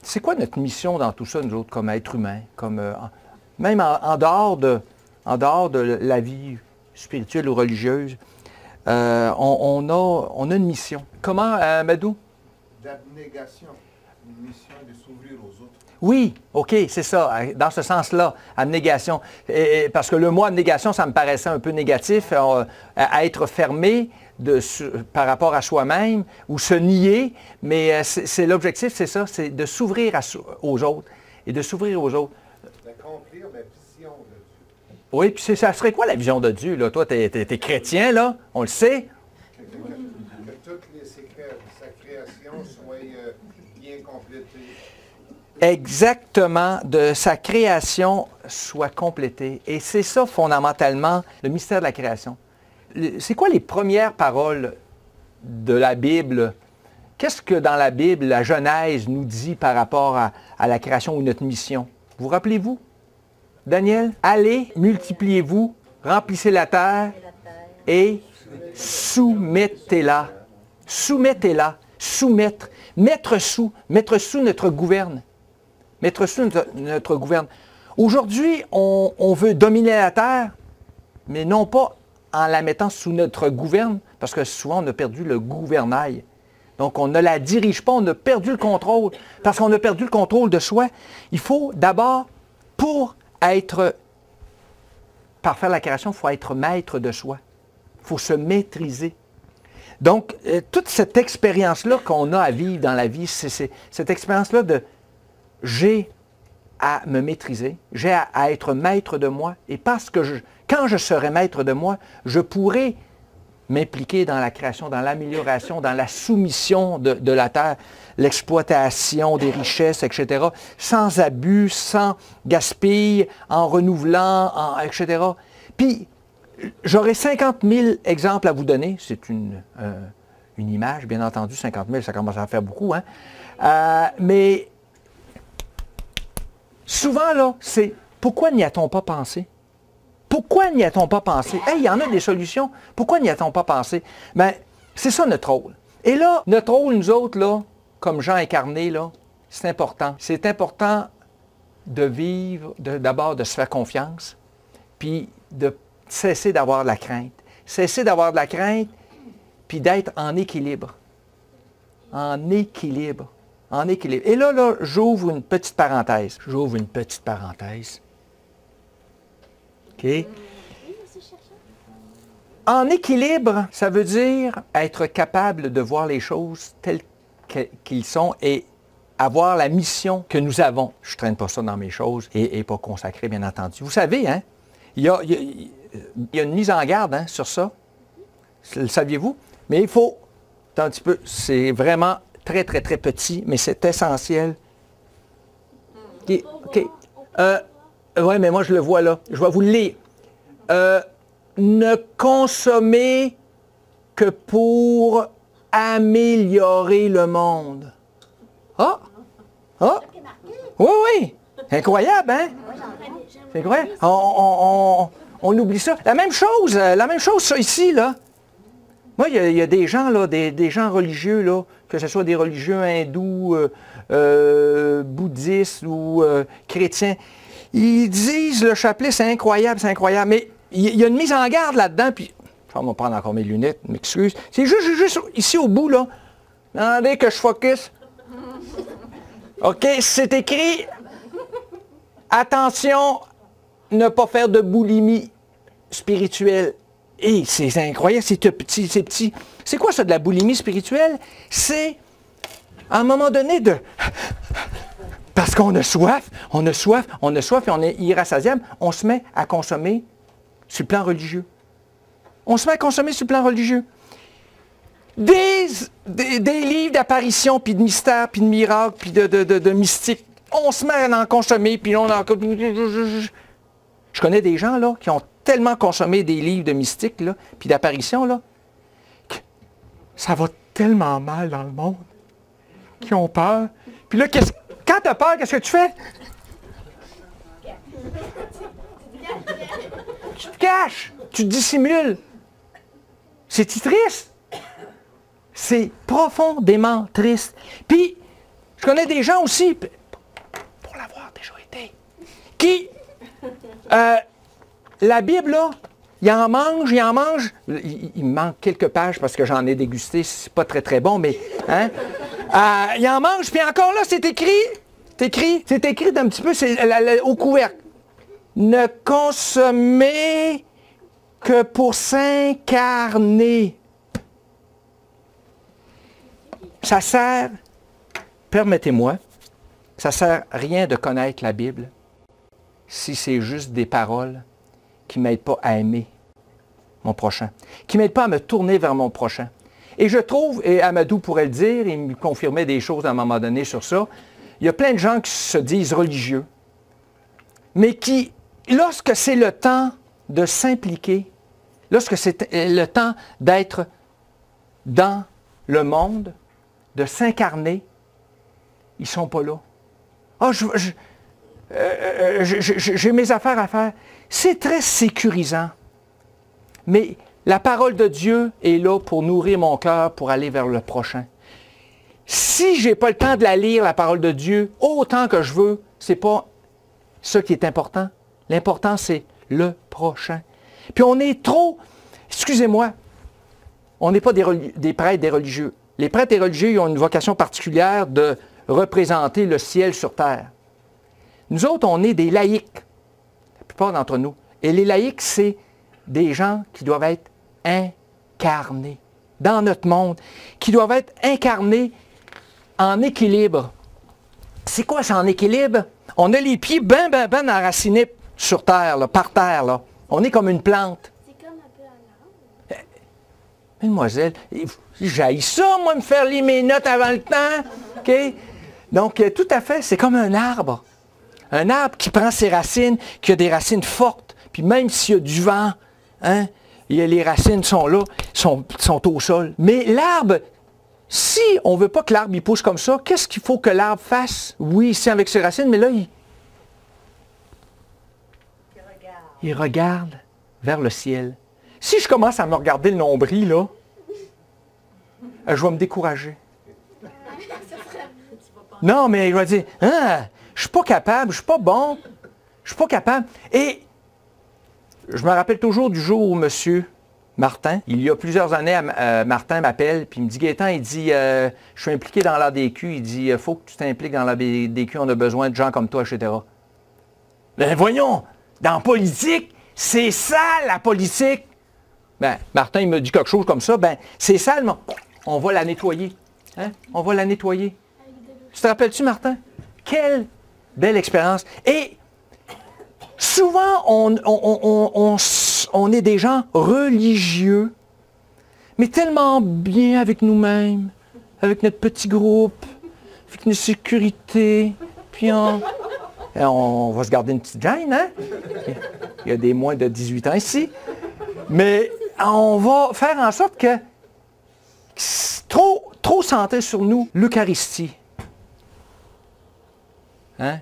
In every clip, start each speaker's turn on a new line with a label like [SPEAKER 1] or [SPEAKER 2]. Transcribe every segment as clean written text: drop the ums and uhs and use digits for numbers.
[SPEAKER 1] C'est quoi notre mission dans tout ça, nous autres, comme êtres humains, même en dehors de la vie spirituelle ou religieuse? On a une mission. Comment, Madou?
[SPEAKER 2] D'abnégation, une mission de s'ouvrir aux autres.
[SPEAKER 1] Oui, OK, c'est ça, dans ce sens-là, abnégation. Parce que le mot abnégation, ça me paraissait un peu négatif, à être fermé par rapport à soi-même ou se nier, mais c'est l'objectif, c'est ça, c'est de s'ouvrir aux autres et de s'ouvrir aux autres.
[SPEAKER 2] D'accomplir la vision de Dieu.
[SPEAKER 1] Oui, puis ça serait quoi la vision de Dieu, là? Toi, t'es chrétien, là, on le sait.
[SPEAKER 2] Que toutes sa création soit bien complétée.
[SPEAKER 1] Exactement, de sa création soit complétée. Et c'est ça, fondamentalement, le mystère de la création. C'est quoi les premières paroles de la Bible? Qu'est-ce que dans la Bible, la Genèse nous dit par rapport à la création ou notre mission? Vous rappelez-vous? Daniel, allez, multipliez-vous, remplissez la terre et soumettez-la. Soumettez-la. Soumettre. Mettre sous notre gouverne. Mettre sous notre gouverne. Aujourd'hui, on veut dominer la terre, mais non pas en la mettant sous notre gouverne, parce que souvent on a perdu le gouvernail. Donc on ne la dirige pas, on a perdu le contrôle. Parce qu'on a perdu le contrôle de soi, il faut d'abord, pour faire la création, il faut être maître de soi. Il faut se maîtriser. Donc, toute cette expérience-là qu'on a à vivre dans la vie, c'est cette expérience-là de j'ai à me maîtriser, j'ai à être maître de moi, et parce que quand je serai maître de moi, je pourrai m'impliquer dans la création, dans l'amélioration, dans la soumission de la terre, l'exploitation des richesses, etc., sans abus, sans gaspille, en renouvelant, etc. Puis, j'aurais 50 000 exemples à vous donner. C'est une image, bien entendu, 50 000, ça commence à faire beaucoup, hein? Mais souvent, là, c'est pourquoi n'y a-t-on pas pensé? Pourquoi n'y a-t-on pas pensé? Hey, il y en a des solutions. Pourquoi n'y a-t-on pas pensé? Bien, c'est ça notre rôle. Et là, notre rôle, nous autres, là, comme gens incarnés, là, c'est important. C'est important de vivre, d'abord de se faire confiance, puis de cesser d'avoir de la crainte. Cesser d'avoir de la crainte, puis d'être en équilibre. En équilibre. En équilibre. Et là, j'ouvre une petite parenthèse. J'ouvre une petite parenthèse. OK? En équilibre, ça veut dire être capable de voir les choses telles qu'ils sont et avoir la mission que nous avons. Je ne traîne pas ça dans mes choses et pas consacré, bien entendu. Vous savez, hein? Il y a une mise en garde, hein, sur ça. Le saviez-vous? Mais il faut... Un petit peu, c'est vraiment très, très, très petit, mais c'est essentiel. OK. Oui, mais moi, je le vois là. Je vais vous le lire. Ne consommez que pour améliorer le monde. Ah! Ah! Oui, oui! C'est incroyable, hein? C'est incroyable. On oublie ça. La même chose, ça, ici, là. Moi, il y a des gens, là, des gens religieux, là, que ce soit des religieux hindous, bouddhistes ou chrétiens. Ils disent, le chapelet, c'est incroyable, mais il y a une mise en garde là-dedans, puis, je vais me prendre encore mes lunettes, m'excuse. C'est juste ici au bout, là. Attendez que je focus. OK, c'est écrit, attention, ne pas faire de boulimie spirituelle. Et c'est incroyable, c'est petit. C'est quoi ça, de la boulimie spirituelle? C'est, à un moment donné, parce qu'on a soif, et on est irrassasiable, on se met à consommer sur le plan religieux. Des livres d'apparition, puis de mystères, puis de miracles, puis de mystiques. On se met à en consommer, puis on en... Je connais des gens, là, qui ont tellement consommé des livres de mystiques, là, puis d'apparition, là, que ça va tellement mal dans le monde, qui ont peur. Puis là, quand tu as peur, qu'est-ce que tu fais? Tu te caches, tu te dissimules. C'est triste. C'est profondément triste. Puis, Je connais des gens aussi, pour l'avoir déjà été, qui, la Bible, là, il en mange. Il me manque quelques pages parce que j'en ai dégusté, c'est pas très très bon, mais, hein, il en mange, puis encore là, c'est écrit d'un petit peu au couvercle. Ne consommez que pour s'incarner. Ça sert, permettez-moi, ça sert à rien de connaître la Bible si c'est juste des paroles qui ne m'aident pas à aimer mon prochain, qui ne m'aident pas à me tourner vers mon prochain. Et je trouve, et Amadou pourrait le dire, il me confirmait des choses à un moment donné sur ça, il y a plein de gens qui se disent religieux, mais qui, lorsque c'est le temps de s'impliquer, lorsque c'est le temps d'être dans le monde, de s'incarner, ils ne sont pas là. Ah, j'ai mes affaires à faire. C'est très sécurisant. Mais la parole de Dieu est là pour nourrir mon cœur, pour aller vers le prochain. Si je n'ai pas le temps de la lire, la parole de Dieu, autant que je veux, ce n'est pas ça qui est important. L'important, c'est le prochain. Puis on est trop, excusez-moi, on n'est pas des prêtres, des religieux. Les prêtres et religieux, ils ont une vocation particulière de représenter le ciel sur terre. Nous autres, on est des laïcs, la plupart d'entre nous. Et les laïcs, c'est des gens qui doivent être incarnés dans notre monde, qui doivent être incarnés en équilibre. C'est quoi ça, en équilibre? On a les pieds ben enracinés sur terre, là, par terre. Là. On est comme une plante.
[SPEAKER 3] C'est comme un peu un arbre.
[SPEAKER 1] Mademoiselle, j'haïs ça, moi, me faire lire mes notes avant le temps. OK? Donc, tout à fait, c'est comme un arbre. Un arbre qui prend ses racines, qui a des racines fortes. Puis même s'il y a du vent, hein, les racines sont là, sont au sol. Mais l'arbre, si on ne veut pas que l'arbre il pousse comme ça, qu'est-ce qu'il faut que l'arbre fasse? Oui, ici avec ses racines, mais là, il regarde vers le ciel. Si je commence à me regarder le nombril, là, je vais me décourager. Non, mais je vais dire, ah, je ne suis pas capable, je ne suis pas bon, je ne suis pas capable. Et je me rappelle toujours du jour où M. Martin, il y a plusieurs années, Martin m'appelle, puis il me dit, Gaétan, il dit, je suis impliqué dans l'ADQ, il dit, il faut que tu t'impliques dans l'ADQ, on a besoin de gens comme toi, etc. Ben voyons, dans la politique, c'est ça la politique. Ben, Martin, il me dit quelque chose comme ça, ben c'est sale, mais on va la nettoyer. Hein? On va la nettoyer. Tu te rappelles-tu, Martin? Quelle belle expérience. Et souvent, on est des gens religieux, mais tellement bien avec nous-mêmes, avec notre petit groupe, avec nos sécurités, puis on va se garder une petite gêne, hein? Il y a des moins de 18 ans ici. Mais on va faire en sorte que trop centré sur nous, l'Eucharistie. Hein?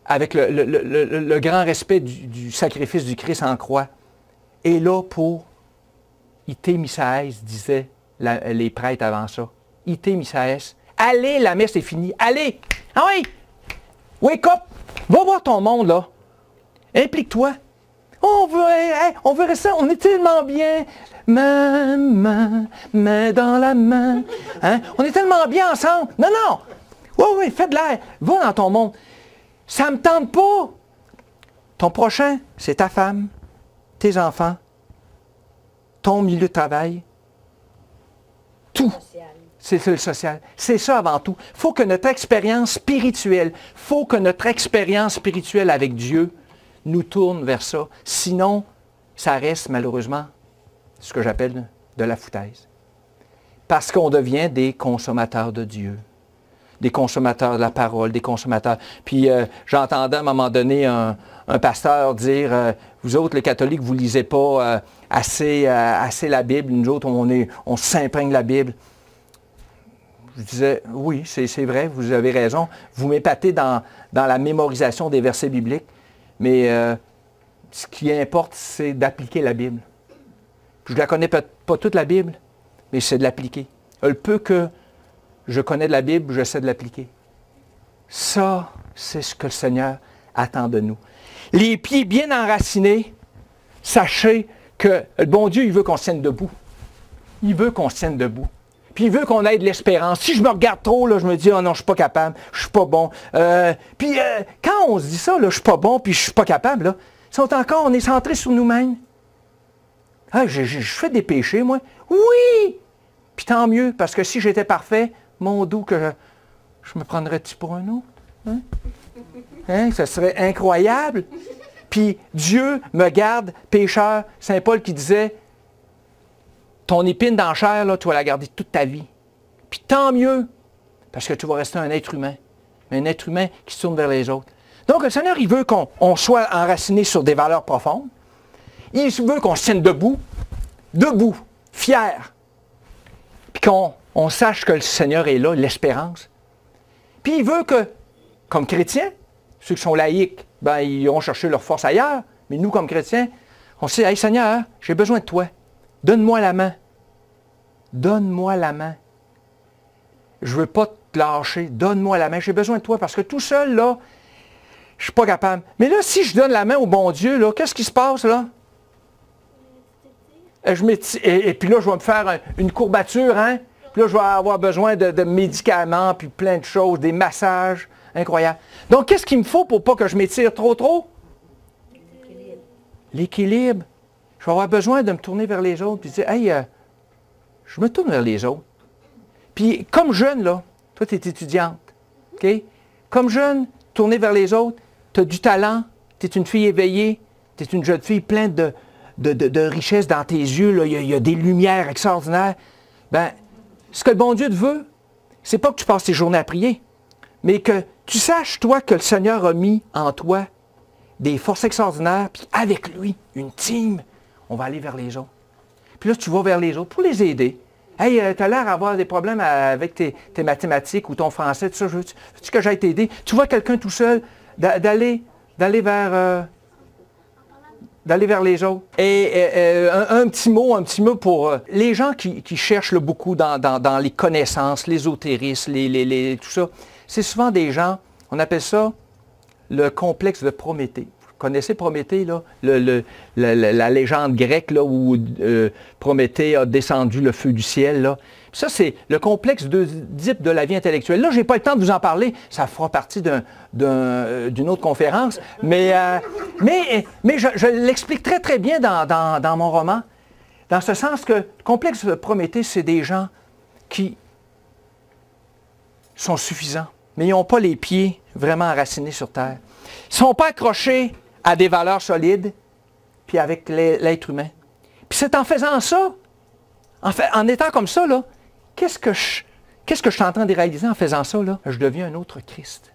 [SPEAKER 1] Avec le grand respect du sacrifice du Christ en croix, est là pour ite missaes, disaient les prêtres avant ça. Ite missaes. Allez, la messe est finie. Allez! Ah oui! Wake up! Va voir ton monde, là. Implique-toi. On veut rester, on est tellement bien. Main dans la main. Hein? On est tellement bien ensemble. Non! Oui, fais de l'air. Va dans ton monde. Ça ne me tente pas. Ton prochain, c'est ta femme, tes enfants, ton milieu de travail. Tout. C'est le social. C'est ça avant tout. Il faut que notre expérience spirituelle, avec Dieu nous tourne vers ça. Sinon, ça reste malheureusement ce que j'appelle de la foutaise. Parce qu'on devient des consommateurs de Dieu. Des consommateurs de la parole, des consommateurs. Puis j'entendais à un moment donné un pasteur dire vous autres, les catholiques, vous ne lisez pas assez la Bible. Nous autres, on s'imprègne de la Bible. Je disais, oui, c'est vrai, vous avez raison. Vous m'épatez dans la mémorisation des versets bibliques, mais ce qui importe, c'est d'appliquer la Bible. Je ne la connais pas toute la Bible, mais c'est de l'appliquer. Le peu que je connais de la Bible, j'essaie de l'appliquer. Ça, c'est ce que le Seigneur attend de nous. Les pieds bien enracinés, sachez que le bon Dieu, il veut qu'on se tienne debout. Il veut qu'on se tienne debout. Puis il veut qu'on ait de l'espérance. Si je me regarde trop, là, je me dis, oh non, je ne suis pas capable, je ne suis pas bon. Puis quand on se dit ça, là, je ne suis pas bon, puis je ne suis pas capable, là, on est centré sur nous-mêmes. Ah, je fais des péchés, moi. Oui! Puis tant mieux, parce que si j'étais parfait, mon doux, que je me prendrais-tu pour un autre? Hein? Hein? Ce serait incroyable. Puis Dieu me garde pécheur. Saint Paul qui disait, ton épine dans la chair, là, tu vas la garder toute ta vie. Puis tant mieux, parce que tu vas rester un être humain. Mais un être humain qui se tourne vers les autres. Donc le Seigneur, il veut qu'on soit enraciné sur des valeurs profondes. Il veut qu'on se tienne debout, fier. Puis qu'on sache que le Seigneur est là, l'espérance. Puis il veut que, comme chrétiens, ceux qui sont laïcs, ben, ils ont cherché leur force ailleurs. Mais nous, comme chrétiens, on se dit, hey Seigneur, j'ai besoin de toi. Donne-moi la main. Donne-moi la main. Je ne veux pas te lâcher. Donne-moi la main. J'ai besoin de toi parce que tout seul, là, je ne suis pas capable. Mais là, si je donne la main au bon Dieu, là, qu'est-ce qui se passe, là? Et puis là, je vais me faire une courbature, hein? Puis là, je vais avoir besoin de médicaments, puis plein de choses, des massages. Incroyable. Donc, qu'est-ce qu'il me faut pour pas que je m'étire trop? L'équilibre. Je vais avoir besoin de me tourner vers les autres, puis dire, hey, je me tourne vers les autres. Puis, comme jeune, là, toi, tu es étudiante, OK? Comme jeune, tourner vers les autres, tu as du talent, tu es une fille éveillée, tu es une jeune fille pleine de richesse dans tes yeux, là, il y a des lumières extraordinaires. Bien, ce que le bon Dieu te veut, c'est pas que tu passes tes journées à prier, mais que tu saches, toi, que le Seigneur a mis en toi des forces extraordinaires, puis avec lui, une team, on va aller vers les autres. Puis là, tu vas vers les autres pour les aider. Hey, tu as l'air d'avoir des problèmes avec tes mathématiques ou ton français, tout ça, veux-tu que j'aille t'aider? Tu vois quelqu'un tout seul, d'aller vers les autres. Et un petit mot pour les gens qui cherchent beaucoup dans les connaissances, l'ésotérisme, tout ça. C'est souvent des gens, on appelle ça le complexe de Prométhée. Vous connaissez Prométhée, là? La légende grecque là, où Prométhée a descendu le feu du ciel. Là. Ça, c'est le complexe d'Oedipe de la vie intellectuelle. Là, je n'ai pas le temps de vous en parler. Ça fera partie d'une autre conférence. Mais je l'explique très, très bien dans mon roman. Dans ce sens que le complexe de Prométhée, c'est des gens qui sont suffisants, mais ils n'ont pas les pieds vraiment enracinés sur terre. Ils ne sont pas accrochés à des valeurs solides, puis avec l'être humain. Puis c'est en faisant ça, en étant comme ça, là, qu'est-ce que je suis en train de réaliser en faisant ça? Là? Je deviens un autre Christ.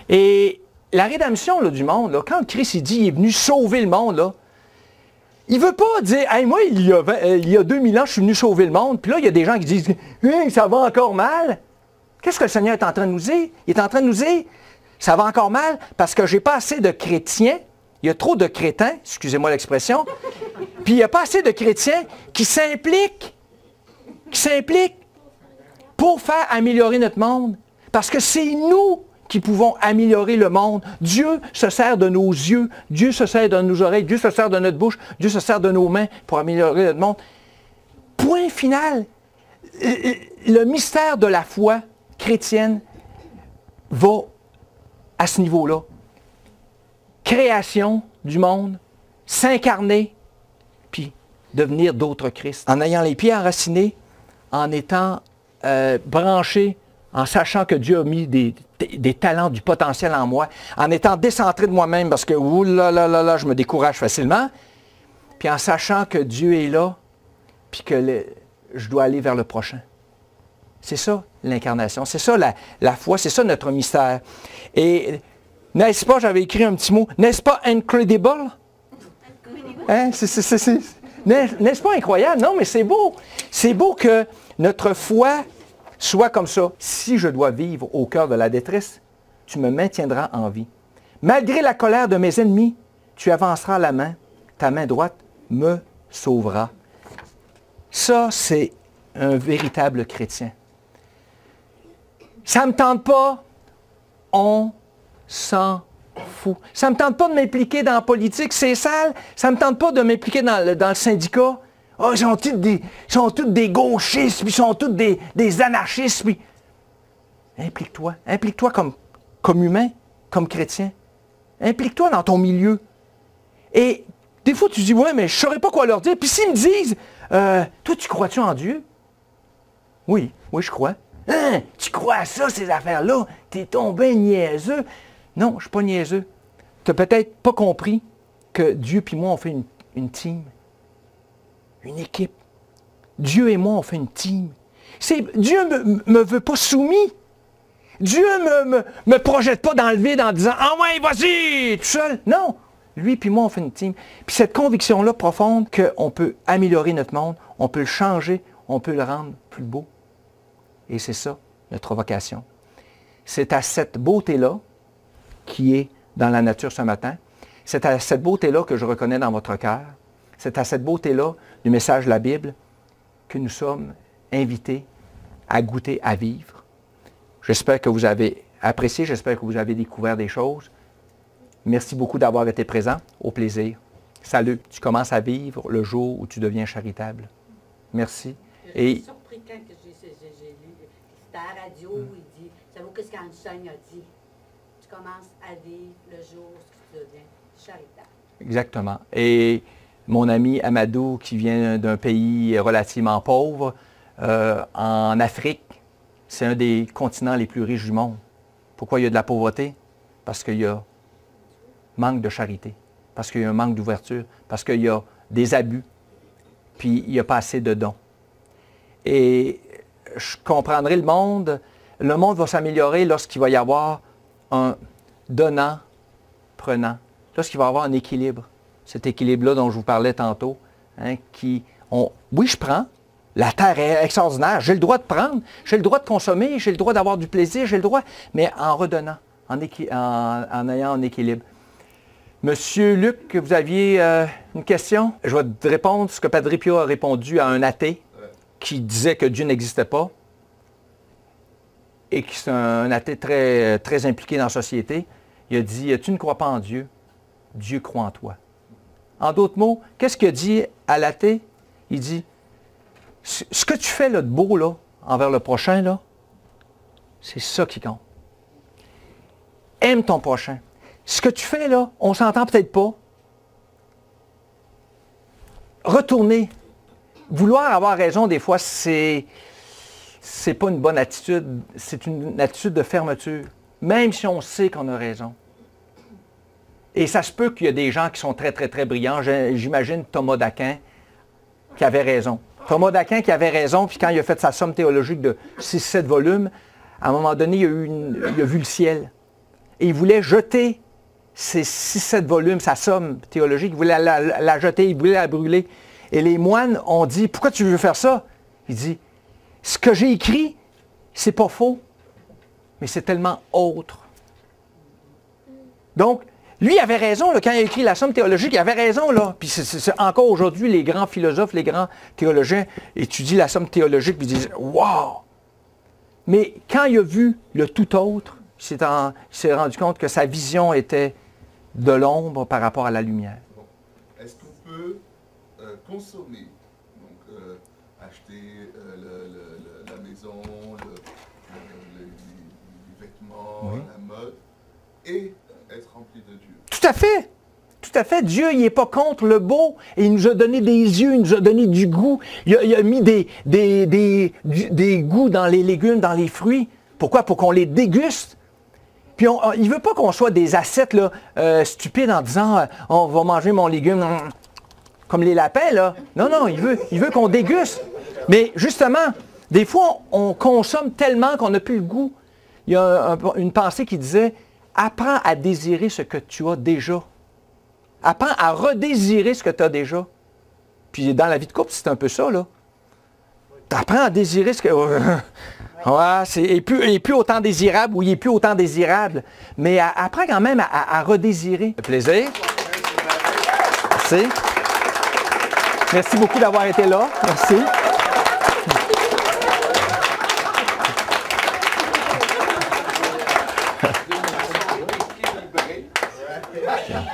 [SPEAKER 1] Et la rédemption là, du monde, là, quand Christ il dit qu'il est venu sauver le monde, là, il ne veut pas dire, hey, moi, il y a 2000 ans, je suis venu sauver le monde, puis là, il y a des gens qui disent, hey, ça va encore mal. Qu'est-ce que le Seigneur est en train de nous dire? Il est en train de nous dire, ça va encore mal parce que je n'ai pas assez de chrétiens. Il y a trop de crétins, excusez-moi l'expression. Puis il n'y a pas assez de chrétiens qui s'impliquent pour faire améliorer notre monde. Parce que c'est nous qui pouvons améliorer le monde. Dieu se sert de nos yeux, Dieu se sert de nos oreilles, Dieu se sert de notre bouche, Dieu se sert de nos mains pour améliorer notre monde. Point final. Le mystère de la foi chrétienne va à ce niveau-là. Création du monde, s'incarner, puis devenir d'autres Christ. En ayant les pieds enracinés, en étant branché, en sachant que Dieu a mis des talents, du potentiel en moi, en étant décentré de moi-même, parce que oulala, je me décourage facilement, puis en sachant que Dieu est là, puis que je dois aller vers le prochain. C'est ça, l'incarnation. C'est ça, la foi. C'est ça, notre mystère. Et n'est-ce pas, j'avais écrit un petit mot, n'est-ce pas incredible? Hein? N'est-ce pas incroyable? Non, mais c'est beau. C'est beau que notre foi soit comme ça. Si je dois vivre au cœur de la détresse, tu me maintiendras en vie. Malgré la colère de mes ennemis, tu avanceras la main. Ta main droite me sauvera. Ça, c'est un véritable chrétien. Ça ne me tente pas On s'en fout. Ça ne me tente pas de m'impliquer dans la politique, c'est sale. Ça ne me tente pas de m'impliquer dans le syndicat. Oh, ils sont tous des gauchistes, puis ils sont tous des anarchistes. Puis... Implique-toi. Implique-toi comme humain, comme chrétien. Implique-toi dans ton milieu. Et des fois, tu dis, ouais, mais je ne saurais pas quoi leur dire. Puis s'ils me disent, toi, tu crois-tu en Dieu? Oui, je crois. Hein? Tu crois à ça, ces affaires-là? T'es tombé niaiseux. Non, je ne suis pas niaiseux. Tu n'as peut-être pas compris que Dieu et moi, on fait une team. Une équipe. Dieu et moi, on fait une team. Dieu ne me veut pas soumis. Dieu ne me projette pas dans le vide en disant « Ah ouais, vas-y, tout seul! » Non! Lui puis moi, on fait une team. Puis cette conviction-là profonde qu'on peut améliorer notre monde, on peut le changer, on peut le rendre plus beau. Et c'est ça, notre vocation. C'est à cette beauté-là qui est dans la nature ce matin. C'est à cette beauté-là que je reconnais dans votre cœur. C'est à cette beauté-là du message de la Bible que nous sommes invités à goûter, à vivre. J'espère que vous avez apprécié, j'espère que vous avez découvert des choses. Merci beaucoup d'avoir été présent. Au plaisir. Salut. Tu commences à vivre le jour où tu deviens charitable. Merci.
[SPEAKER 4] Je suis surpris quand j'ai lu, c'était à la radio, il dit, ça vaut qu'est-ce qu'Einstein a dit. Tu commences à vivre le jour où tu deviens charitable.
[SPEAKER 1] Exactement. Et mon ami Amadou, qui vient d'un pays relativement pauvre, en Afrique, c'est un des continents les plus riches du monde. Pourquoi il y a de la pauvreté? Parce qu'il y a manque de charité, parce qu'il y a un manque d'ouverture, parce qu'il y a des abus, puis il n'y a pas assez de dons. Et je comprendrai le monde va s'améliorer lorsqu'il va y avoir un donnant-prenant, lorsqu'il va y avoir un équilibre. Cet équilibre-là dont je vous parlais tantôt, hein, oui, je prends, la terre est extraordinaire, j'ai le droit de prendre, j'ai le droit de consommer, j'ai le droit d'avoir du plaisir, j'ai le droit, mais en redonnant, en ayant un équilibre. Monsieur Luc, vous aviez une question? Je vais te répondre ce que Padre Pio a répondu à un athée qui disait que Dieu n'existait pas et qui est un athée très, très impliqué dans la société. Il a dit, tu ne crois pas en Dieu, Dieu croit en toi. En d'autres mots, qu'est-ce qu'il a dit à l'athée? Il dit, ce que tu fais là, de beau là, envers le prochain, là, c'est ça qui compte. Aime ton prochain. Ce que tu fais là, on ne s'entend peut-être pas. Retourner. Vouloir avoir raison, des fois, c'est pas une bonne attitude. C'est une attitude de fermeture. Même si on sait qu'on a raison. Et ça se peut qu'il y a des gens qui sont très, très, très brillants. J'imagine Thomas d'Aquin qui avait raison. Thomas d'Aquin qui avait raison, puis quand il a fait sa somme théologique de 6-7 volumes, à un moment donné, il a vu le ciel. Et il voulait jeter ces 6-7 volumes, sa somme théologique, il voulait la jeter, il voulait la brûler. Et les moines ont dit, pourquoi tu veux faire ça? Il dit, ce que j'ai écrit, c'est pas faux, mais c'est tellement autre. Donc, lui avait raison, là, quand il a écrit la somme théologique, il avait raison. Là. Puis c'est encore aujourd'hui, les grands philosophes, les grands théologiens étudient la somme théologique et disent « Wow! » Mais quand il a vu le tout autre, il s'est rendu compte que sa vision était de l'ombre par rapport à la lumière.
[SPEAKER 5] Bon. Est-ce qu'on peut consommer, donc acheter la maison, les vêtements, oui, la mode, et être rempli de Dieu?
[SPEAKER 1] Tout à fait! Tout à fait. Dieu, il n'est pas contre le beau. Et il nous a donné des yeux, il nous a donné du goût. Il a mis des goûts dans les légumes, dans les fruits. Pourquoi? Pour qu'on les déguste. Puis il ne veut pas qu'on soit des ascètes là, stupides en disant on va manger mon légume comme les lapins. Là. Non, non, il veut qu'on déguste. Mais justement, des fois, on consomme tellement qu'on n'a plus le goût. Il y a une pensée qui disait apprends à désirer ce que tu as déjà. Apprends à redésirer ce que tu as déjà. Puis dans la vie de couple, c'est un peu ça, là. Tu apprends à désirer ce que... ouais, il n'est plus autant désirable ou il n'est plus autant désirable. Mais apprends quand même à redésirer. Un plaisir. Merci. Merci beaucoup d'avoir été là. Merci.
[SPEAKER 2] Ouais.